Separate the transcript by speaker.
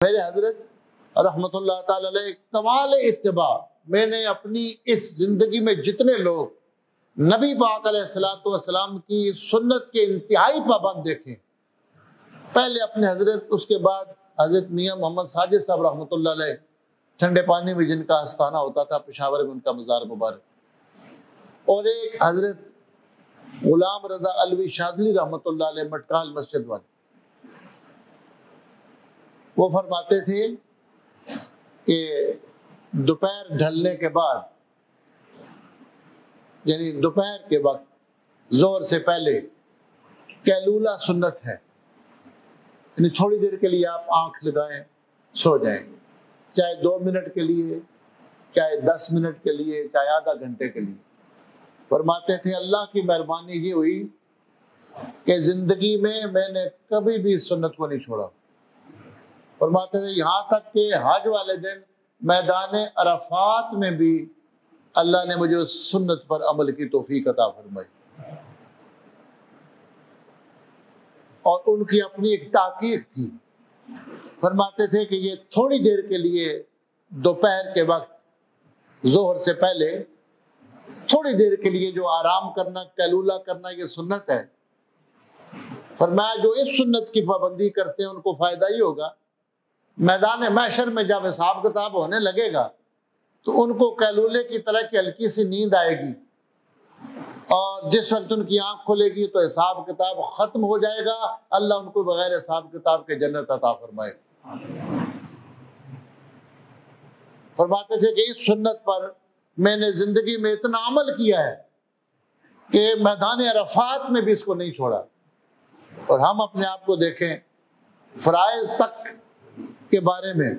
Speaker 1: میرے حضرت رحمۃ اللہ تعالی علیہ کمال اتباع، میں نے اپنی اس زندگی میں جتنے لوگ نبی پاک علیہ الصلوۃ والسلام کی سنت کے انتہائی پابند دیکھے، پہلے اپنے حضرت، اس کے بعد حضرت میاں محمد ساجد صاحب رحمۃ اللہ علیہ، ٹھنڈے پانی میں جن کا آستانہ ہوتا تھا پشاور میں ان کا مزار مبارک، اور ایک حضرت غلام رضا علوی شاذلی رحمۃ اللہ علیہ مٹکال مسجد والے، وہ فرماتے تھے کہ دوپہر ڈھلنے کے بعد، یعنی دوپہر کے وقت زور سے پہلے قیلولہ سنت ہے، یعنی تھوڑی دیر کے لیے آپ آنکھ لگائیں سو جائیں، چاہے 2 منٹ کے لیے، چاہے 10 منٹ کے لیے، چاہے آدھا گھنٹے کے لیے۔ فرماتے تھے اللہ کی مہربانی یہ ہوئی کہ زندگی میں نے کبھی بھی سنت کو نہیں چھوڑا۔ فرماتے تھے یہاں تک کہ حج والے دن میدان عرفات میں بھی اللہ نے مجھے اس سنت پر عمل کی توفیق عطا فرمائی، اور ان کی اپنی ایک تحقیق تھی۔ فرماتے تھے کہ یہ تھوڑی دیر کے لیے دوپہر کے وقت ظہر سے پہلے تھوڑی دیر کے لیے جو آرام کرنا، قیلولہ کرنا، یہ سنت ہے۔ فرمایا جو اس سنت کی پابندی کرتے ہیں ان کو فائدہ ہی ہوگا، میدان محشر میں جب حساب کتاب ہونے لگے گا تو ان کو قیلولے کی طرح کی ہلکی سی نیند آئے گی، اور جس وقت ان کی آنکھ کھلے گی تو حساب کتاب ختم ہو جائے گا، اللہ ان کو بغیر حساب کتاب کے جنت عطا فرمائے۔ فرماتے تھے کہ اس سنت پر میں نے زندگی میں اتنا عمل کیا ہے کہ میدان عرفات میں بھی اس کو نہیں چھوڑا۔ اور ہم اپنے آپ کو دیکھیں، فرائض تک کے بارے میں